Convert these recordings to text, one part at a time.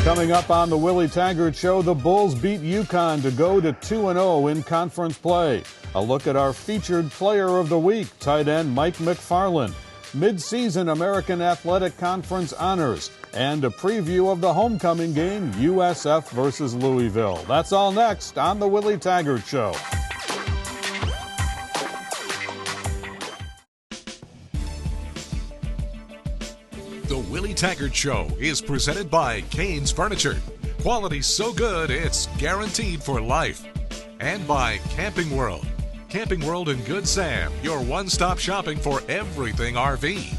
Coming up on the Willie Taggart Show, the Bulls beat UConn to go to 2-0 in conference play. A look at our featured player of the week, tight end Mike McFarland. Mid-season American Athletic Conference honors. And a preview of the homecoming game, USF versus Louisville. That's all next on the Willie Taggart Show. The Willie Taggart Show is presented by Kane's Furniture. Quality so good, it's guaranteed for life. And by Camping World. Camping World and Good Sam, your one-stop shopping for everything RV.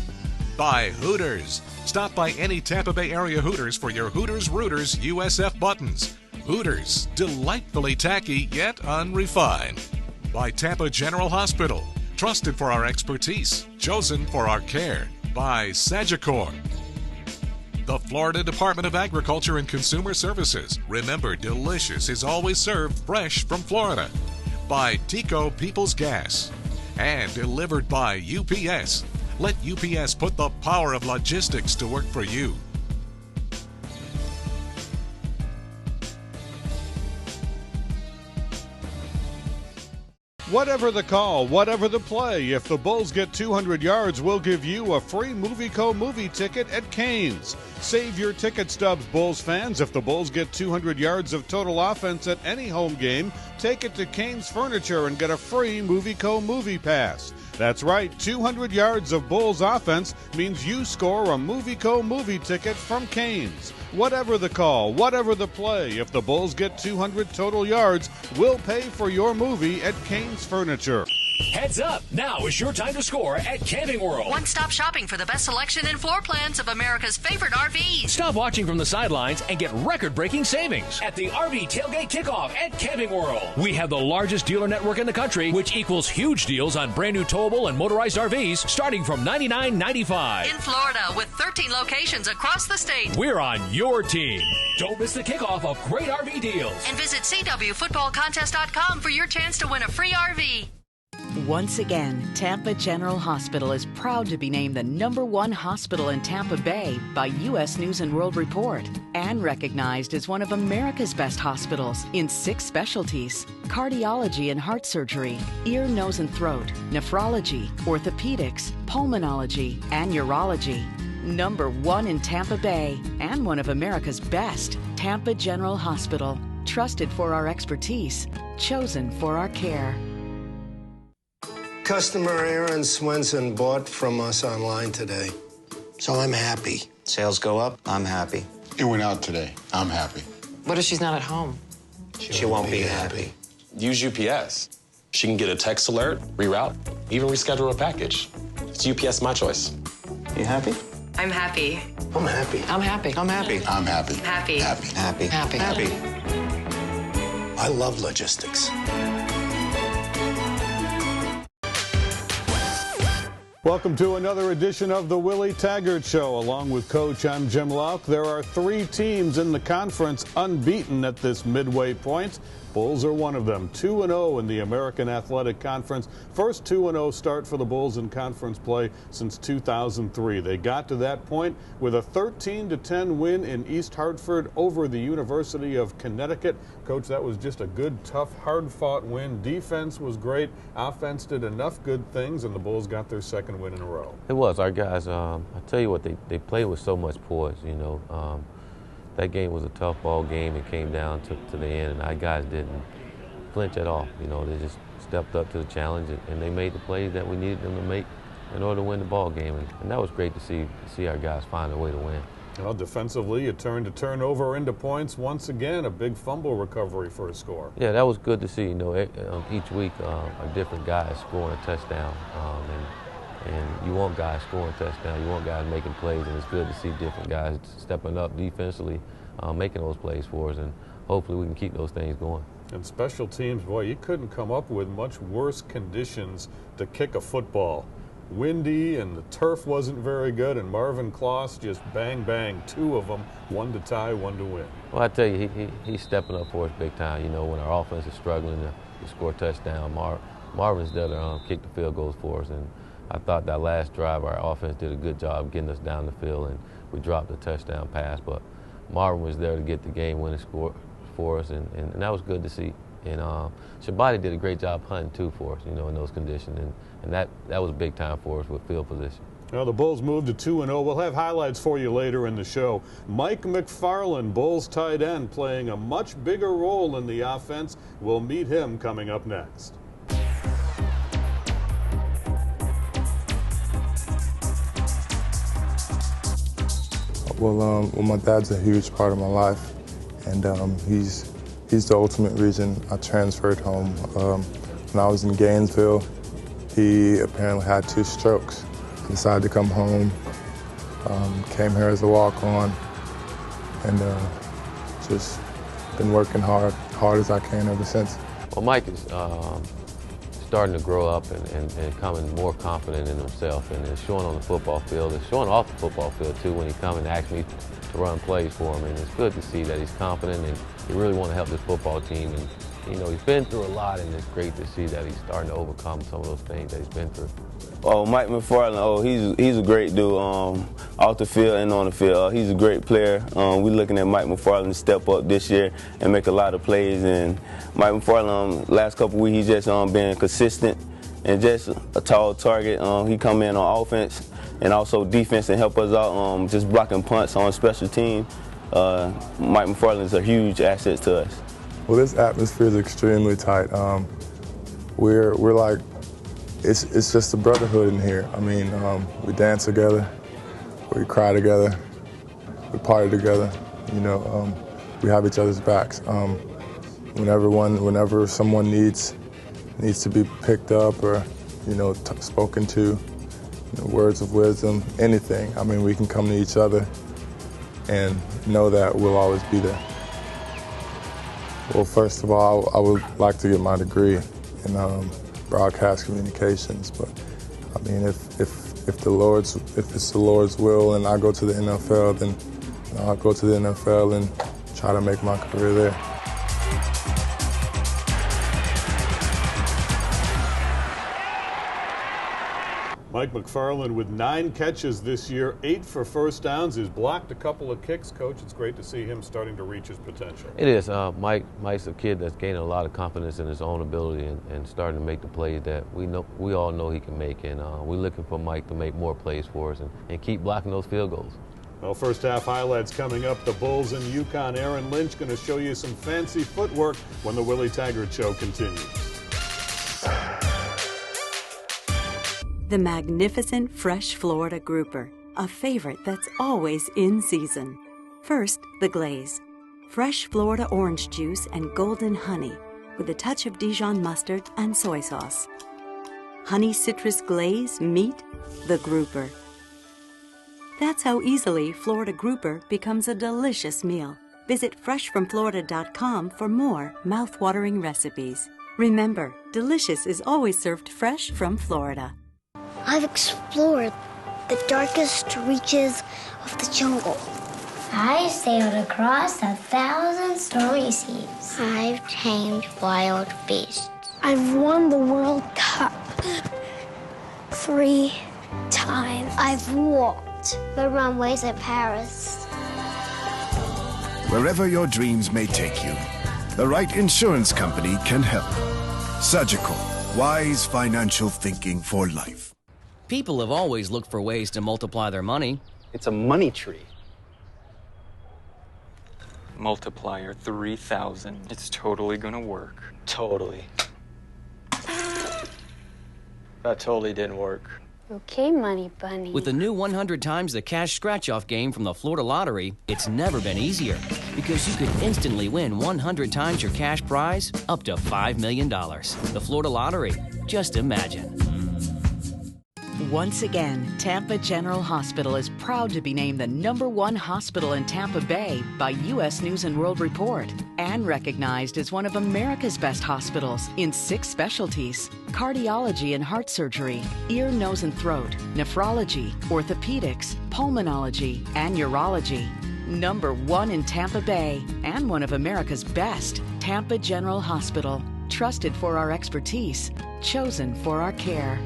By Hooters. Stop by any Tampa Bay area Hooters for your Hooters Rooters USF buttons. Hooters, delightfully tacky yet unrefined. By Tampa General Hospital. Trusted for our expertise, chosen for our care. By Sagicor. The Florida Department of Agriculture and Consumer Services. Remember, delicious is always served fresh from Florida. By Tico People's Gas. And delivered by UPS. Let UPS put the power of logistics to work for you. Whatever the call, whatever the play, if the Bulls get 200 yards, we'll give you a free Movieco movie ticket at Cane's. Save your ticket stubs, Bulls fans. If the Bulls get 200 yards of total offense at any home game, take it to Cane's Furniture and get a free Movieco movie pass. That's right, 200 yards of Bulls offense means you score a Movieco movie ticket from Cane's. Whatever the call, whatever the play, if the Bulls get 200 total yards, we'll pay for your movie at Cane's Furniture. Heads up! Now is your time to score at Camping World. One-stop shopping for the best selection and floor plans of America's favorite RVs. Stop watching from the sidelines and get record-breaking savings at the RV Tailgate Kickoff at Camping World. We have the largest dealer network in the country, which equals huge deals on brand new towable and motorized RVs starting from $99.95. In Florida, with 13 locations across the state. We're on your team. Don't miss the kickoff of great RV deals. And visit CWFootballContest.com for your chance to win a free RV. Once again, Tampa General Hospital is proud to be named the #1 hospital in Tampa Bay by U.S. News & World Report and recognized as one of America's best hospitals in 6 specialties: cardiology and heart surgery, ear, nose and throat, nephrology, orthopedics, pulmonology, and urology. #1 in Tampa Bay and one of America's best, Tampa General Hospital. Trusted for our expertise, chosen for our care. Customer Aaron Swenson bought from us online today, so I'm happy. Sales go up, I'm happy. It went out today, I'm happy. What if she's not at home? She won't be happy. Use UPS. She can get a text alert, reroute, even reschedule a package. It's UPS My Choice. You happy? I'm happy. I'm happy. I'm happy. I'm happy. I'm happy. Happy. Happy. Happy. Happy. Happy. I love logistics. Welcome to another edition of the Willie Taggart Show. Along with Coach, I'm Jim Lauck. There are 3 teams in the conference unbeaten at this midway point. Bulls are one of them. 2-0 in the American Athletic Conference. First 2-0 start for the Bulls in conference play since 2003. They got to that point with a 13-10 win in East Hartford over the University of Connecticut. Coach, that was just a good, tough, hard-fought win. Defense was great. Offense did enough good things, and the Bulls got their second win in a row. It was. Our guys, I tell you what, they played with so much poise, you know. That game was a tough ball game. It came down to the end, and our guys didn't flinch at all. You know, they just stepped up to the challenge, and they made the plays that we needed them to make in order to win the ball game. And that was great to see our guys find a way to win. Well, defensively, it turned a turnover into points once again. A big fumble recovery for a score. Yeah, that was good to see. You know, each week a different guy scoring a touchdown, and you want guys scoring touchdowns. You want guys making plays, and it's good to see different guys stepping up defensively, making those plays for us, and hopefully we can keep those things going. And special teams, boy, you couldn't come up with much worse conditions to kick a football. Windy, and the turf wasn't very good, and Marvin Kloss just bang, bang, 2 of them, 1 to tie, 1 to win. Well, I tell you, he's stepping up for us big time. You know, when our offense is struggling to score a touchdown, Marvin's there to kick the field goals for us. And I thought that last drive, our offense did a good job getting us down the field, and we dropped the touchdown pass. But Marvin was there to get the game-winning score for us, and that was good to see. And Shabani did a great job hunting, too, for us, in those conditions. And that was big time for us with field position. Well, the Bulls moved to 2-0. We'll have highlights for you later in the show. Mike McFarland, Bulls tight end, playing a much bigger role in the offense. We'll meet him coming up next. Well, my dad's a huge part of my life, and he's the ultimate reason I transferred home. When I was in Gainesville, he apparently had 2 strokes. I decided to come home, came here as a walk-on, and just been working hard as I can ever since. Well, Mike is starting to grow up and becoming more confident in himself, and it's showing on the football field. It's showing off the football field, too, when he comes and asks me to run plays for him. And it's good to see that he's confident and he really wants to help this football team. And, he's been through a lot, and it's great to see that he's starting to overcome some of those things that he's been through. Oh, Mike McFarland, he's a great dude off the field and on the field. He's a great player. We're looking at Mike McFarland to step up this year and make a lot of plays. And Mike McFarland, last couple of weeks, he's just been consistent and just a tall target. He come in on offense and also defense and help us out, just blocking punts on special team. Mike McFarland is a huge asset to us. Well, this atmosphere is extremely tight. We're like, it's just a brotherhood in here. I mean, we dance together, we cry together, we party together. We have each other's backs. Whenever someone needs to be picked up or spoken to, words of wisdom, anything. I mean, we can come to each other and know that we'll always be there. Well, first of all, I would like to get my degree in broadcast communications, but I mean, if it's the Lord's will and I go to the NFL, then I'll go to the NFL and try to make my career there. Mike McFarland with 9 catches this year, 8 for first downs. He's blocked a couple of kicks. Coach, it's great to see him starting to reach his potential. It is. Mike's a kid that's gaining a lot of confidence in his own ability and starting to make the plays that we all know he can make. And we're looking for Mike to make more plays for us and keep blocking those field goals. Well, first half highlights coming up. The Bulls in Yukon. Aaron Lynch going to show you some fancy footwork when the Willie Taggart Show continues. The magnificent fresh Florida grouper, a favorite that's always in season. First, the glaze. Fresh Florida orange juice and golden honey with a touch of Dijon mustard and soy sauce. Honey citrus glaze meet the grouper. That's how easily Florida grouper becomes a delicious meal. Visit freshfromflorida.com for more mouth-watering recipes. Remember, delicious is always served fresh from Florida. I've explored the darkest reaches of the jungle. I sailed across 1,000 stormy seas. I've tamed wild beasts. I've won the World Cup 3 times. I've walked the runways at Paris. Wherever your dreams may take you, the right insurance company can help. Surgical, wise financial thinking for life. People have always looked for ways to multiply their money. It's a money tree. Multiplier 3,000. It's totally gonna work. Totally. That totally didn't work. Okay, Money Bunny. With the new 100 times the cash scratch-off game from the Florida Lottery, it's never been easier because you could instantly win 100 times your cash prize up to $5 million. The Florida Lottery. Just imagine. Once again, Tampa General Hospital is proud to be named the #1 hospital in Tampa Bay by U.S. News and World Report and recognized as one of America's best hospitals in 6 specialties: cardiology and heart surgery, ear, nose, and throat, nephrology, orthopedics, pulmonology, and urology. #1 in Tampa Bay and one of America's best, Tampa General Hospital. Trusted for our expertise, chosen for our care.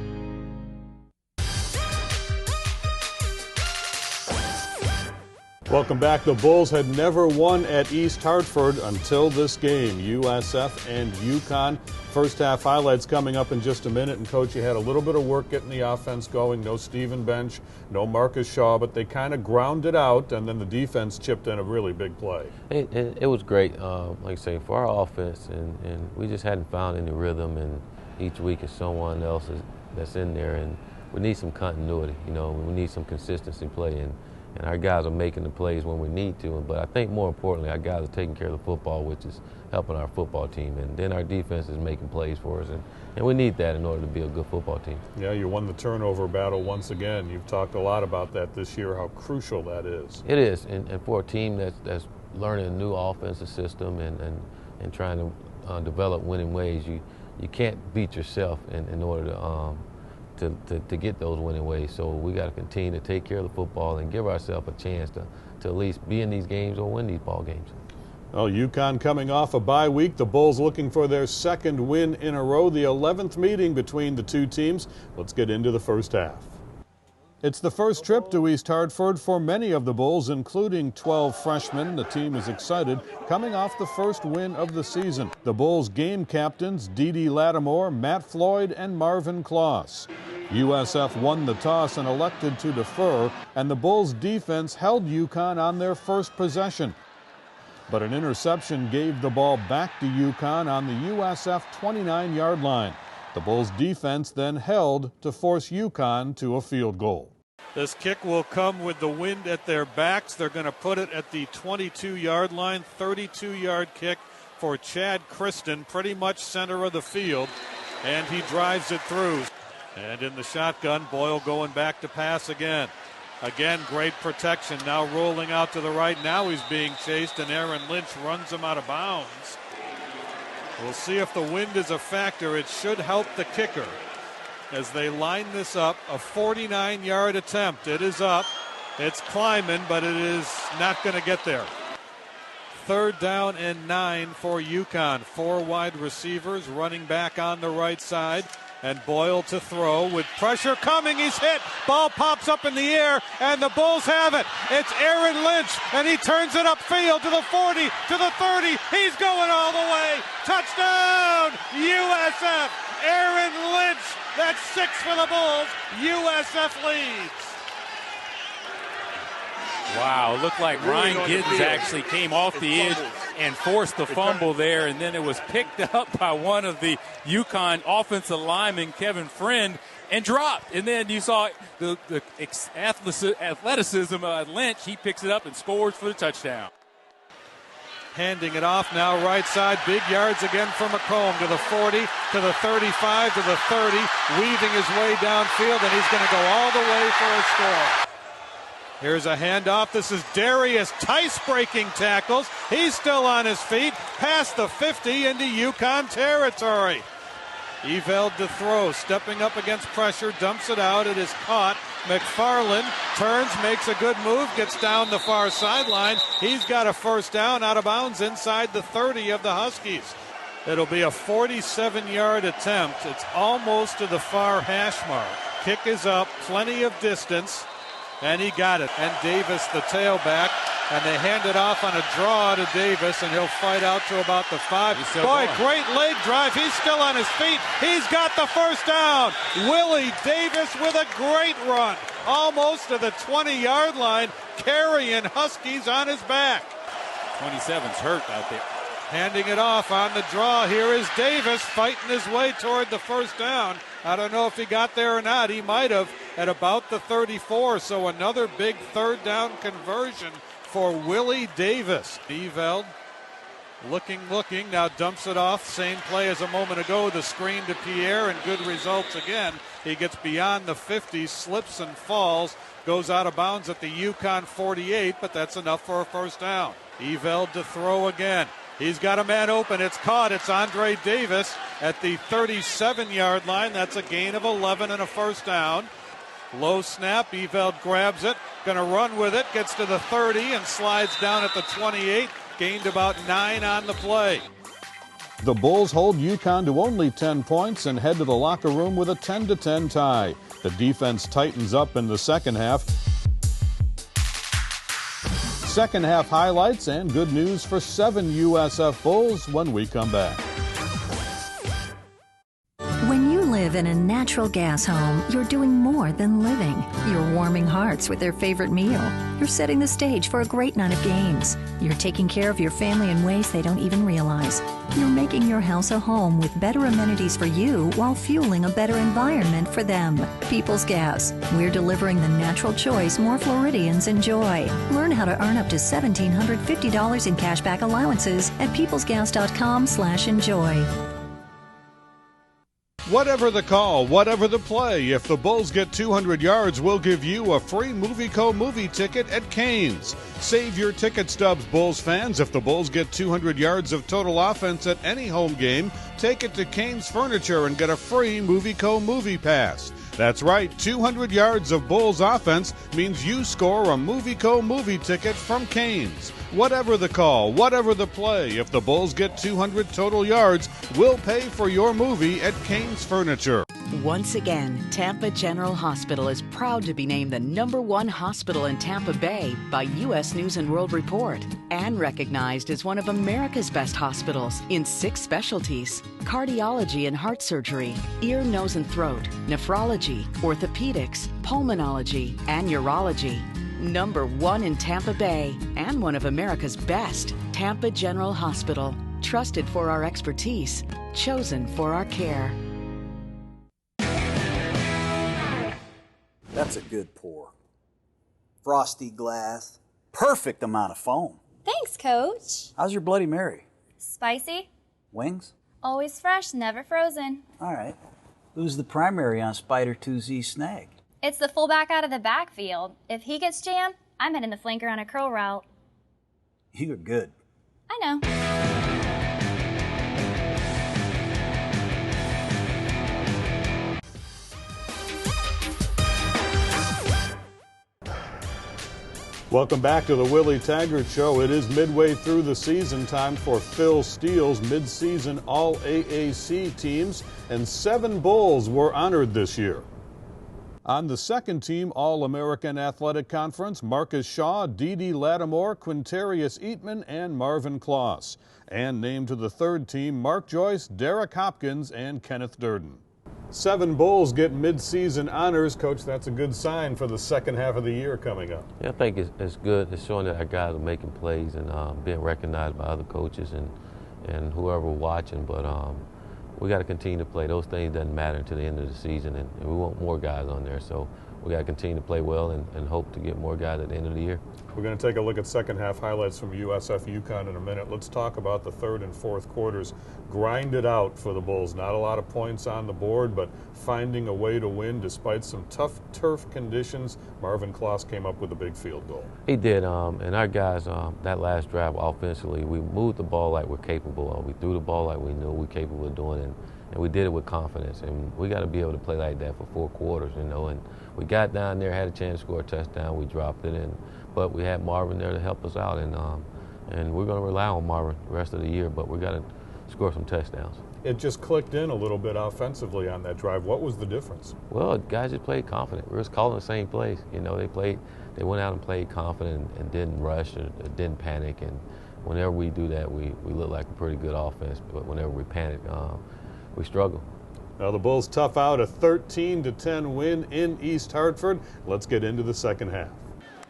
Welcome back. The Bulls had never won at East Hartford until this game, USF and UConn. First half highlights coming up in just a minute. And, Coach, you had a little bit of work getting the offense going. No Stephen Bench, no Marcus Shaw, but they kind of grounded out, and then the defense chipped in a really big play. It was great, like I say, for our offense, and we just hadn't found any rhythm, and each week is someone else that's in there, and we need some continuity. You know, we need some consistency play, and our guys are making the plays when we need to. But I think more importantly, our guys are taking care of the football, which is helping our football team. And then our defense is making plays for us. And we need that in order to be a good football team. Yeah, you won the turnover battle once again. You've talked a lot about that this year, how crucial that is. It is. And for a team that's learning a new offensive system and trying to develop winning ways, you can't beat yourself in order to get those winning ways. So we got to continue to take care of the football and give ourselves a chance to at least be in these games or win these ball games. Well, UConn coming off a bye week. The Bulls looking for their second win in a row, the 11th meeting between the two teams. Let's get into the first half. It's the first trip to East Hartford for many of the Bulls, including 12 freshmen. The team is excited, coming off the first win of the season. The Bulls game captains Dee Lattimore, Matt Floyd, and Marvin Kloss. USF won the toss and elected to defer, and the Bulls defense held UConn on their first possession. But an interception gave the ball back to UConn on the USF 29-yard line. The Bulls defense then held to force UConn to a field goal. This kick will come with the wind at their backs. They're going to put it at the 22-yard line, 32-yard kick for Chad Kristen, pretty much center of the field, and he drives it through. And in the shotgun, Boyle going back to pass again. Again, great protection. Now rolling out to the right. Now he's being chased, and Aaron Lynch runs him out of bounds. We'll see if the wind is a factor. It should help the kicker as they line this up. A 49-yard attempt. It is up. It's climbing, but it is not going to get there. 3rd down and 9 for UConn. 4 wide receivers running back on the right side. And Boyle to throw with pressure coming. He's hit. Ball pops up in the air, and the Bulls have it. It's Aaron Lynch, and he turns it upfield to the 40, to the 30. He's going all the way. Touchdown, USF. Aaron Lynch. That's 6 for the Bulls. USF leads. Wow, it looked like Ryan Giddens actually came off the edge and forced the fumble there, and then it was picked up by one of the UConn offensive linemen, Kevin Friend, and dropped. And then you saw the athleticism of Lynch. He picks it up and scores for the touchdown. Handing it off now right side. Big yards again for McComb to the 40, to the 35, to the 30, weaving his way downfield, and he's going to go all the way for a score. Here's a handoff. This is Darius Tice breaking tackles. He's still on his feet. Past the 50 into UConn territory. Eveld to throw. Stepping up against pressure. Dumps it out. It is caught. McFarland turns, makes a good move, gets down the far sideline. He's got a first down out of bounds inside the 30 of the Huskies. It'll be a 47-yard attempt. It's almost to the far hash mark. Kick is up. Plenty of distance. And he got it. And Davis, the tailback, and they hand it off on a draw to Davis, and he'll fight out to about the 5. Boy, great leg drive. He's still on his feet. He's got the first down. Willie Davis with a great run. Almost to the 20-yard line, carrying Huskies on his back. 27's hurt out there. Handing it off on the draw. Here is Davis fighting his way toward the first down. I don't know if he got there or not. He might have at about the 34. So another big 3rd down conversion for Willie Davis. Eveld looking, now dumps it off. Same play as a moment ago. The screen to Pierre, and good results again. He gets beyond the 50, slips and falls, goes out of bounds at the UConn 48, but that's enough for a first down. Eveld to throw again. He's got a man open. It's caught. It's Andre Davis at the 37-yard line. That's a gain of 11 and a first down. Low snap. Eveld grabs it. Going to run with it. Gets to the 30 and slides down at the 28. Gained about 9 on the play. The Bulls hold UConn to only 10 points and head to the locker room with a 10-10 tie. The defense tightens up in the second half. second half highlights and good news for 7 USF Bulls when we come back. When you live in a natural gas home, you're doing more than living. You're warming hearts with their favorite meal. You're setting the stage for a great night of games. You're taking care of your family in ways they don't even realize. You're making your house a home with better amenities for you while fueling a better environment for them. People's Gas. We're delivering the natural choice more Floridians enjoy. Learn how to earn up to $1,750 in cashback allowances at peoplesgas.com/enjoy. Whatever the call, whatever the play, if the Bulls get 200 yards, we'll give you a free MovieCo movie ticket at Canes. Save your ticket stubs, Bulls fans. If the Bulls get 200 yards of total offense at any home game, take it to Canes Furniture and get a free MovieCo movie pass. That's right, 200 yards of Bulls offense means you score a MovieCo movie ticket from Canes. Whatever the call, whatever the play, if the Bulls get 200 total yards, we'll pay for your movie at Canes Furniture. Once again, Tampa General Hospital is proud to be named the #1 hospital in Tampa Bay by U.S. News and World Report and recognized as one of America's best hospitals in 6 specialties: cardiology and heart surgery, ear, nose, and throat, nephrology, orthopedics, pulmonology, and urology. #1 in Tampa Bay and one of America's best, Tampa General Hospital. Trusted for our expertise, chosen for our care. That's a good pour. Frosty glass, perfect amount of foam. Thanks, Coach. How's your Bloody Mary? Spicy. Wings? Always fresh, never frozen. All right. Who's the primary on Spider 2Z Snag? It's the fullback out of the backfield. If he gets jammed, I'm heading the flanker on a curl route. You're good. I know. Welcome back to the Willie Taggart Show. It is midway through the season, time for Phil Steele's mid-season All-AAC teams, and 7 Bulls were honored this year. On the second team All-American Athletic Conference, Marcus Shaw, Dee Lattimore, Quintarius Eatman, and Marvin Kloss. And named to the third team, Mark Joyce, Derek Hopkins, and Kenneth Durden. 7 Bulls get mid-season honors. Coach, that's a good sign for the second half of the year coming up. Yeah, I think it's good. It's showing that our guys are making plays and being recognized by other coaches and whoever watching. But we got to continue to play. Those things doesn't matter until the end of the season, and we want more guys on there. So we got to continue to play well and hope to get more guys at the end of the year. We're going to take a look at second half highlights from USF UConn in a minute. Let's talk about the third and fourth quarters. Grinded out for the Bulls. Not a lot of points on the board, but finding a way to win despite some tough turf conditions. Marvin Kloss came up with a big field goal. He did, and our guys, that last drive offensively, we moved the ball like we're capable of. We threw the ball like we knew we were capable of doing it, and we did it with confidence. And we got to be able to play like that for 4 quarters, you know. And we got down there, had a chance to score a touchdown. We dropped it, but we had Marvin there to help us out, and we're going to rely on Marvin the rest of the year, but we got to score some touchdowns. It just clicked in a little bit offensively on that drive. What was the difference? Well, guys just played confident. We were just calling the same plays. You know, they went out and played confident and didn't rush or didn't panic. And whenever we do that, we look like a pretty good offense. But whenever we panic, we struggle. Now the Bulls tough out a 13-10 win in East Hartford. Let's get into the second half.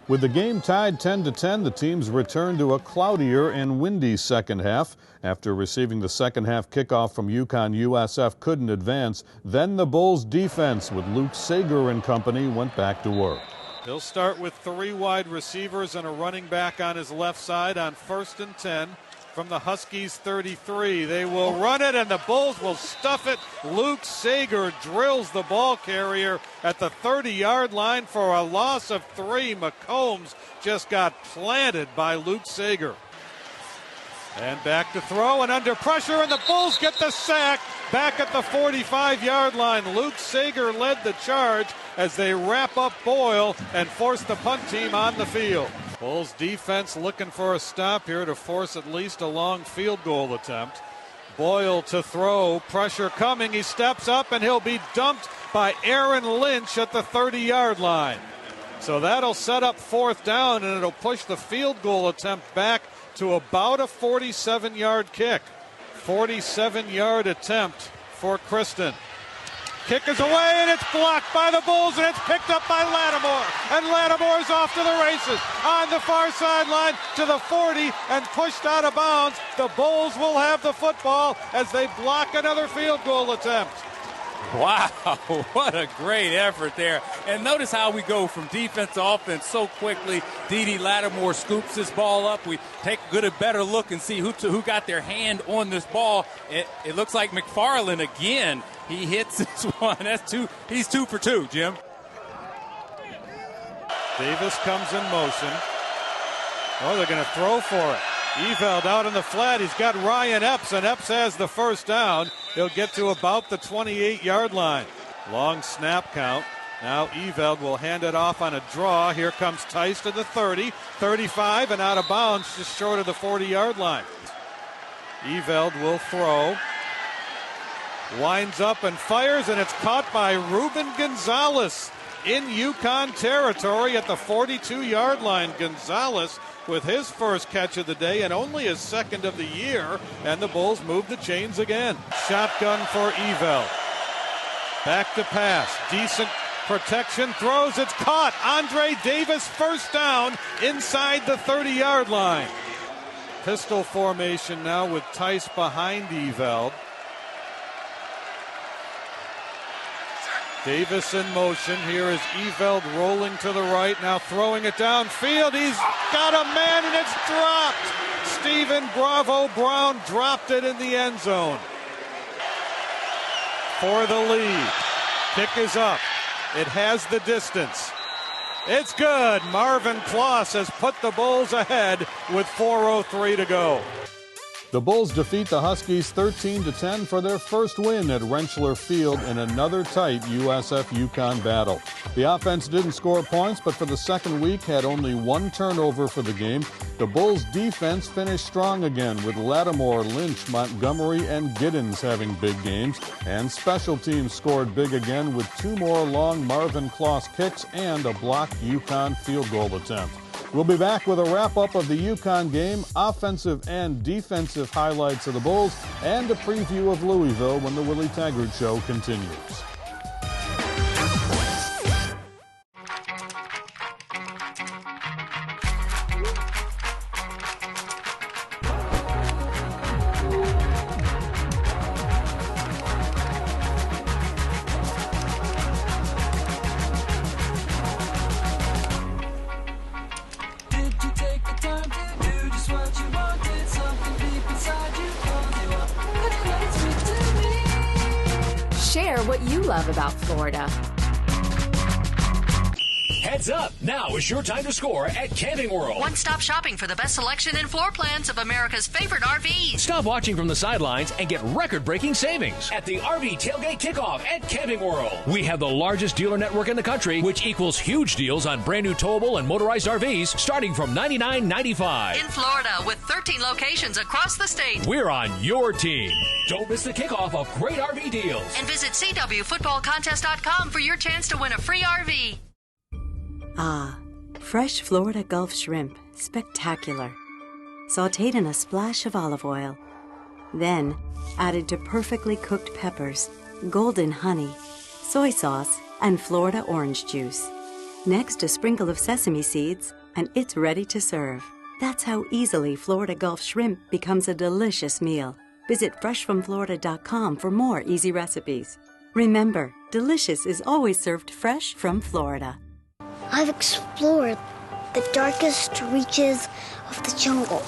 With the game tied 10-10, the teams returned to a cloudier and windy second half. After receiving the second half kickoff from UConn, USF couldn't advance. Then the Bulls defense with Luke Sager and company went back to work. He'll start with 3 wide receivers and a running back on his left side on 1st and 10 from the Huskies 33. They will run it and the Bulls will stuff it. Luke Sager drills the ball carrier at the 30-yard line for a loss of 3. McCombs just got planted by Luke Sager. And back to throw and under pressure, and the Bulls get the sack back at the 45-yard line. Luke Sager led the charge as they wrap up Boyle and force the punt team on the field. Bulls defense looking for a stop here to force at least a long field goal attempt. Boyle to throw, pressure coming, he steps up and he'll be dumped by Aaron Lynch at the 30-yard line. So that'll set up 4th down, and it'll push the field goal attempt back to about a 47-yard kick. 47-yard attempt for Kristen. Kick is away, and it's blocked by the Bulls, and it's picked up by Lattimore. And Lattimore's off to the races on the far sideline to the 40 and pushed out of bounds. The Bulls will have the football as they block another field goal attempt. Wow, what a great effort there. And notice how we go from defense to offense so quickly. Dee Lattimore scoops this ball up. We take a better look and see who got their hand on this ball. It looks like McFarland again. He hits this one. That's 2. He's 2 for 2, Jim. Davis comes in motion. Oh, they're going to throw for it. Eveld out in the flat. He's got Ryan Epps, and Epps has the first down. He'll get to about the 28-yard line. Long snap count. Now Eveld will hand it off on a draw. Here comes Tice to the 30, 35, and out of bounds just short of the 40-yard line. Eveld will throw. Winds up and fires, and it's caught by Ruben Gonzalez in UConn territory at the 42-yard line. Gonzalez with his first catch of the day and only his second of the year, and the Bulls move the chains again. Shotgun for Eveld. Back to pass. Decent protection. Throws. It's caught. Andre Davis first down inside the 30-yard line. Pistol formation now with Tice behind Eveld. Davis in motion. Here is Eveld rolling to the right, now throwing it downfield. He's got a man, and it's dropped. Stephen Bravo Brown dropped it in the end zone. For the lead. Kick is up. It has the distance. It's good. Marvin Kloss has put the Bulls ahead with 4:03 to go. The Bulls defeat the Huskies 13-10 for their first win at Rentschler Field in another tight USF-UConn battle. The offense didn't score points, but for the second week had only 1 turnover for the game. The Bulls' defense finished strong again with Lattimore, Lynch, Montgomery, and Giddens having big games. And special teams scored big again with 2 more long Marvin Kloss kicks and a blocked UConn field goal attempt. We'll be back with a wrap-up of the UConn game, offensive and defensive highlights of the Bulls, and a preview of Louisville when the Willie Taggart Show continues. Share what you love about Florida. Heads up! Now is your time to score at Camping World. One-stop shopping for the best selection and floor plans of America's favorite RVs. Stop watching from the sidelines and get record-breaking savings at the RV Tailgate Kickoff at Camping World. We have the largest dealer network in the country, which equals huge deals on brand new towable and motorized RVs starting from $99.95. In Florida, with 13 locations across the state. We're on your team. Don't miss the kickoff of great RV deals. And visit CWFootballContest.com for your chance to win a free RV. Ah, fresh Florida Gulf shrimp, spectacular. Sautéed in a splash of olive oil. Then added to perfectly cooked peppers, golden honey, soy sauce, and Florida orange juice. Next, a sprinkle of sesame seeds, and it's ready to serve. That's how easily Florida Gulf shrimp becomes a delicious meal. Visit freshfromflorida.com for more easy recipes. Remember, delicious is always served fresh from Florida. I've explored the darkest reaches of the jungle.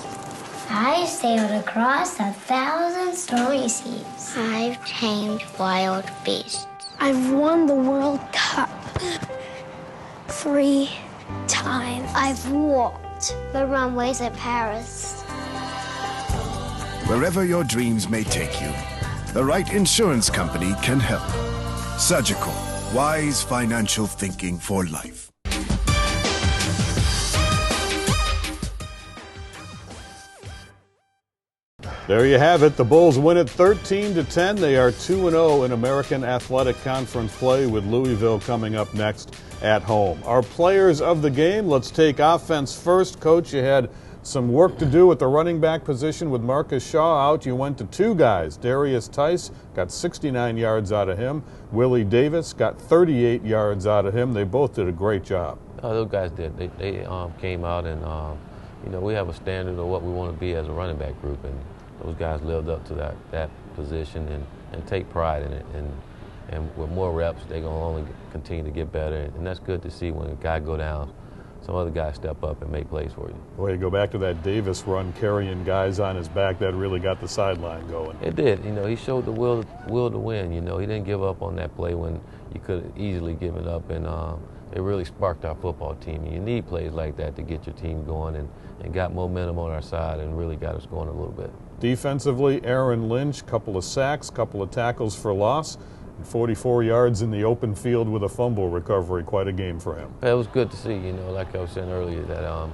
I sailed across 1,000 stormy seas. I've tamed wild beasts. I've won the World Cup 3 times. I've walked the runways at Paris. Wherever your dreams may take you, the right insurance company can help. Surgical, wise financial thinking for life. There you have it. The Bulls win it 13-10. They are 2-0 in American Athletic Conference play, with Louisville coming up next at home. Our players of the game, let's take offense first. Coach, you had some work to do at the running back position with Marcus Shaw out. You went to two guys. Darius Tice got 69 yards out of him. Willie Davis got 38 yards out of him. They both did a great job. Those guys did. They came out and, we have a standard of what we want to be as a running back group, and those guys lived up to that position and take pride in it. And with more reps, they're going to only continue to get better. And that's good to see when a guy go down, some other guys step up and make plays for you. Well, you go back to that Davis run, carrying guys on his back, that really got the sideline going. It did. He showed the will to win. He didn't give up on that play when you could have easily given up. And it really sparked our football team. And you need plays like that to get your team going and got momentum on our side and really got us going a little bit. Defensively, Aaron Lynch, couple of sacks, couple of tackles for loss, and 44 yards in the open field with a fumble recovery. Quite a game for him. It was good to see, like I was saying earlier, that,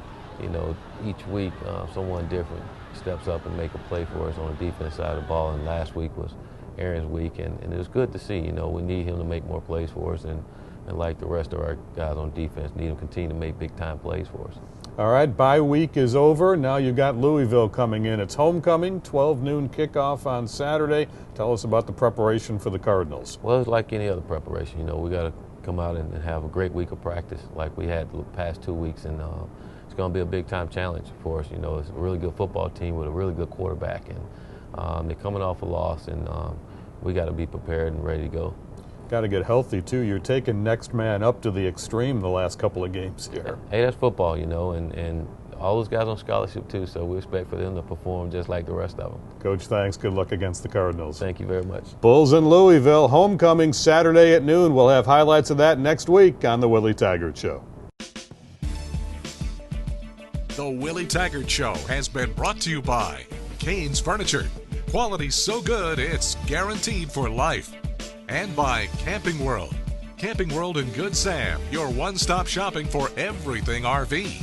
each week someone different steps up and make a play for us on the defense side of the ball. And last week was Aaron's week, and it was good to see. We need him to make more plays for us, and like the rest of our guys on defense, need him to continue to make big-time plays for us. All right, bye week is over. Now you've got Louisville coming in. It's homecoming, 12 noon kickoff on Saturday. Tell us about the preparation for the Cardinals. Well, it's like any other preparation. We got to come out and have a great week of practice like we had the past 2 weeks, and it's going to be a big-time challenge for us. It's a really good football team with a really good quarterback, and they're coming off a loss, and we got to be prepared and ready to go. Got to get healthy, too. You're taking next man up to the extreme the last couple of games here. Hey, that's football, and all those guys on scholarship, too, so we expect for them to perform just like the rest of them. Coach, thanks. Good luck against the Cardinals. Thank you very much. Bulls in Louisville, homecoming Saturday at noon. We'll have highlights of that next week on The Willie Taggart Show. The Willie Taggart Show has been brought to you by Kane's Furniture. Quality so good, it's guaranteed for life. And by Camping World. Camping World in Good Sam, your one-stop shopping for everything RV.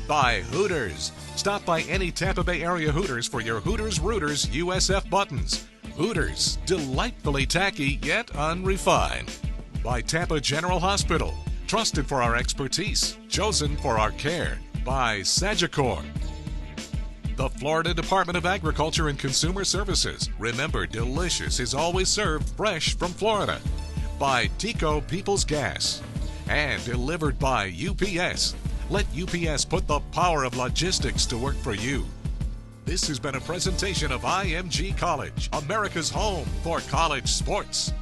By Hooters. Stop by any Tampa Bay area Hooters for your Hooters Rooters USF buttons. Hooters, delightfully tacky yet unrefined. By Tampa General Hospital. Trusted for our expertise, chosen for our care. By Sagicor. The Florida Department of Agriculture and Consumer Services. Remember, delicious is always served fresh from Florida. By Tico People's Gas. And delivered by UPS. Let UPS put the power of logistics to work for you. This has been a presentation of IMG College, America's home for college sports.